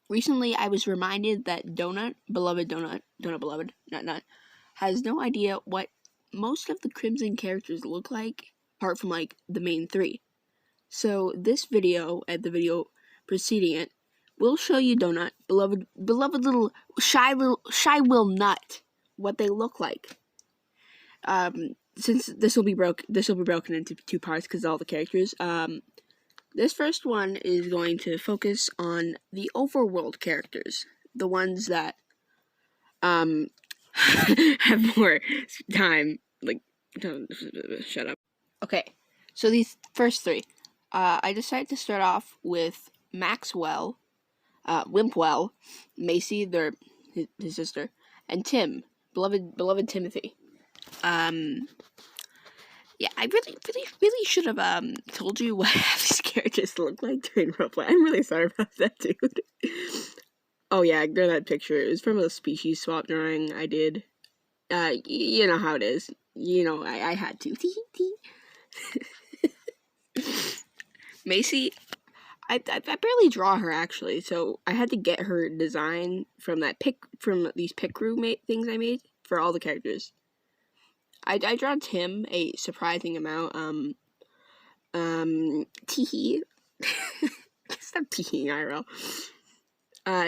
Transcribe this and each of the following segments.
Recently, I was reminded that Donut Beloved, Nut, has no idea what most of the Crimson characters look like, apart from, like, the main three. So, this video, and the video preceding it, will show you Donut, beloved little shy will nut, what they look like. Since this will be broken into two parts because all the characters. This first one is going to focus on the overworld characters, the ones that have more time. Like, shut up. Okay, so these first three, I decided to start off with Maxwell, Wimpwell, Macy, his sister, and Tim, beloved Timothy. Yeah, I really should have told you what these characters look like during roleplay. I'm really sorry about that, dude. Oh yeah, ignore that picture. It was from a species swap drawing I did. You know how it is. You know, I had to. Macy, I barely draw her actually, so I had to get her design from these pick crew things I made for all the characters. I draw Tim a surprising amount. Teehee. Stop teeheeing, IRL.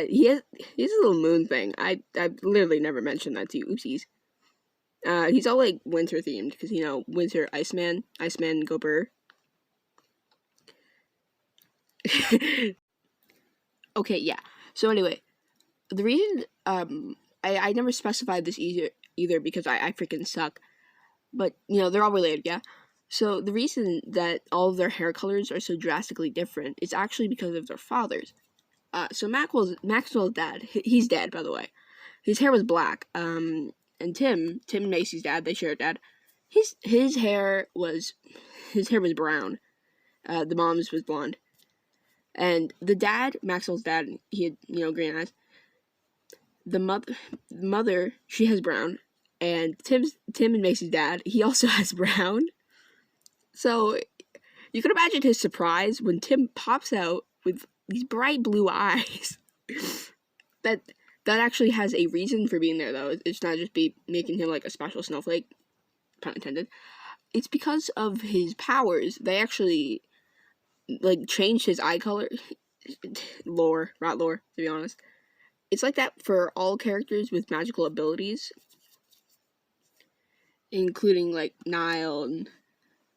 He has a little moon thing. I literally never mentioned that to you. Oopsies. He's all like winter themed because winter Iceman, go burr. Okay, yeah. So anyway, the reason I never specified this either because I freaking suck. But, they're all related, yeah? So the reason that all of their hair colors are so drastically different is actually because of their fathers. So Maxwell's dad, he's dead, by the way. His hair was black. And Tim and Macy's dad, they share a dad. His hair was brown. The mom's was blonde. And the dad, Maxwell's dad, he had, green eyes. The mother, she has brown. And Tim and Macy's dad, he also has brown. So you can imagine his surprise when Tim pops out with these bright blue eyes. that actually has a reason for being there, though. It's not just making him like a special snowflake, pun intended. It's because of his powers. They actually changed his eye color. Lore, to be honest. It's like that for all characters with magical abilities, including Nile and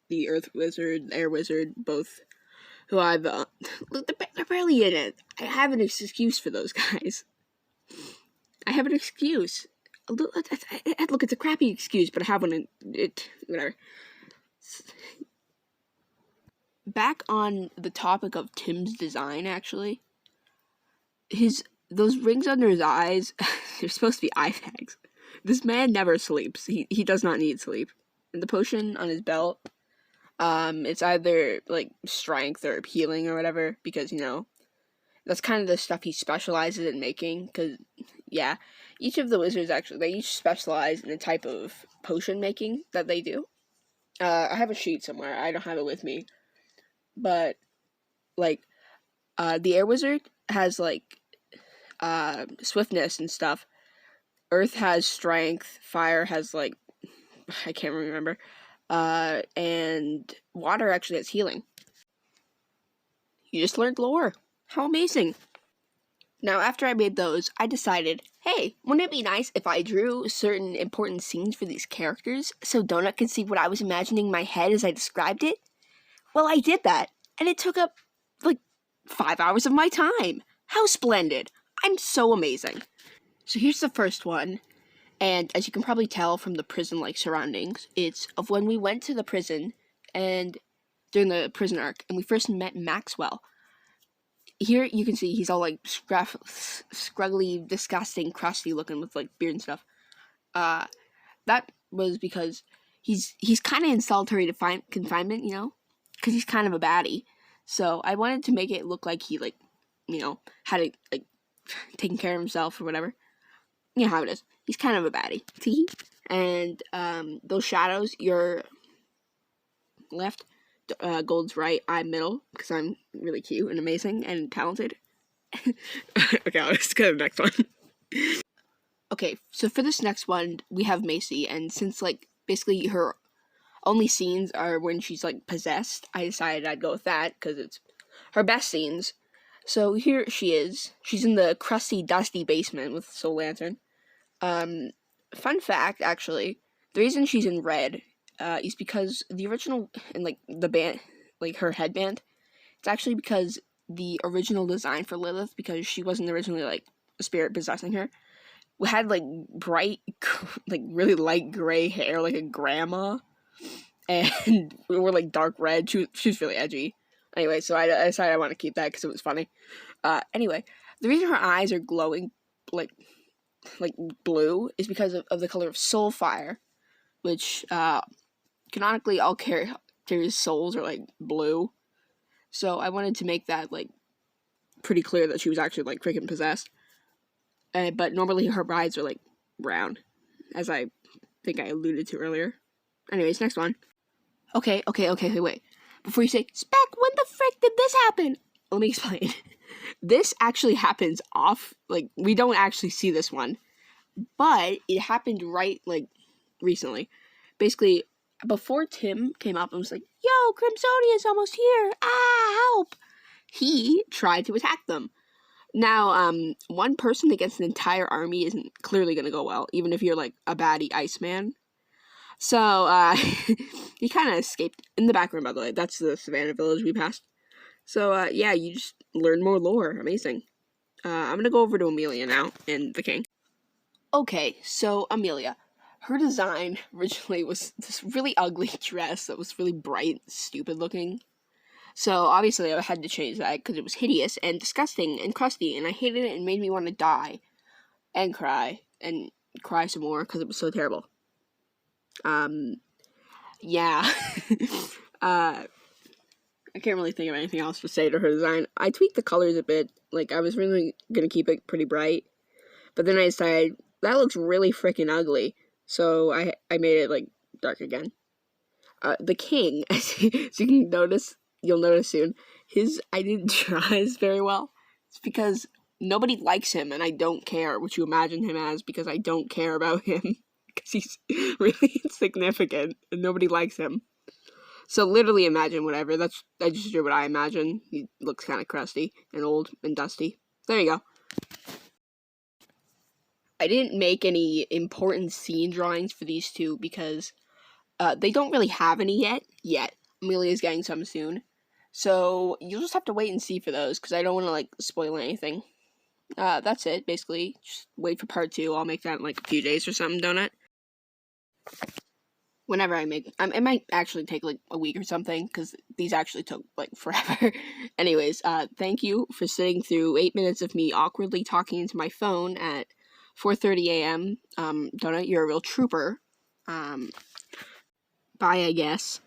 the Earth Wizard, Air Wizard, both, who I've they're barely in it. I have an excuse for those guys. I have an excuse. Look, it's a crappy excuse, but I have one. Whatever. Back on the topic of Tim's design, actually, those rings under his eyes, they're supposed to be eye bags. This man never sleeps. He does not need sleep. And the potion on his belt, it's either strength or healing or whatever, because that's kind of the stuff he specializes in making. Because each of the wizards they each specialize in the type of potion making that they do. I have a sheet somewhere. I don't have it with me, but the Air Wizard has swiftness and stuff. Earth has strength. Fire has I can't remember. And water actually has healing. You just learned lore. How amazing. Now, after I made those, I decided, hey, wouldn't it be nice if I drew certain important scenes for these characters so Donut could see what I was imagining in my head as I described it? Well, I did that, and it took up 5 hours of my time. How splendid. I'm so amazing. So here's the first one. And as you can probably tell from the prison-like surroundings, it's of when we went to the prison and during the prison arc, and we first met Maxwell. Here you can see he's all scruggly, disgusting, crusty looking with beard and stuff. That was because he's kind of in solitary confinement, because he's kind of a baddie. So I wanted to make it look like he had it taking care of himself or whatever. You know how it is. He's kind of a baddie. And those shadows, your left, gold's right, I'm middle, because I'm really cute and amazing and talented. Okay, let's go to the next one. Okay, so for this next one, we have Macy, and since, like, basically her only scenes are when she's, like, possessed, I decided I'd go with that, because it's her best scenes. So here she is. She's in the crusty, dusty basement with Soul Lantern. Fun fact, actually, the reason she's in red is because the original, and, like, the band, like, her headband, it's actually because the original design for Lilith, because she wasn't originally, like, a spirit possessing her, had, like, bright, like, really light gray hair, like a grandma, and we were, like, dark red. She was really edgy. Anyway, so I decided I want to keep that because it was funny. Anyway, the reason her eyes are glowing, like blue, is because of the color of soul fire, which, canonically all characters' souls are, like, blue. So I wanted to make that, like, pretty clear that she was actually, like, freaking possessed. But normally her brides are, like, brown, as I think I alluded to earlier. Anyways, next one. Okay, wait. Before you say, Spec, when the frick did this happen? Let me explain. This actually happens off, like, we don't actually see this one, but it happened right, like, recently. Basically, before Tim came up and was like, yo, Crimsonia's almost here, help! He tried to attack them. Now, one person against an entire army isn't clearly gonna go well, even if you're, like, a baddie Iceman. So, he kind of escaped. In the background, by the way, that's the Savannah village we passed. So, yeah, you just learn more lore. Amazing. I'm gonna go over to Amelia now, and the king. Okay, so Amelia. Her design originally was this really ugly dress that was really bright, stupid looking. So, obviously, I had to change that because it was hideous and disgusting and crusty, and I hated it and made me want to die. And cry some more because it was so terrible. Yeah. I can't really think of anything else to say to her design. I tweaked the colors a bit. Like, I was really gonna keep it pretty bright, but then I decided that looks really freaking ugly, so I made it, like, dark again. The king, as you can notice, you'll notice soon, I didn't draw his very well. It's because nobody likes him, and I don't care what you imagine him as, because I don't care about him, because he's really insignificant, and nobody likes him. So literally imagine whatever. I just drew what I imagine. He looks kind of crusty and old and dusty. There you go. I didn't make any important scene drawings for these two because they don't really have any yet. Amelia's getting some soon. So you'll just have to wait and see for those because I don't want to, like, spoil anything. That's it, basically. Just wait for part 2. I'll make that in, like, a few days or something, don't it? Whenever I make it might actually take, like, a week or something, because these actually took, like, forever. Anyways, thank you for sitting through 8 minutes of me awkwardly talking into my phone at 4:30 a.m. Donut, you're a real trooper. Bye, I guess.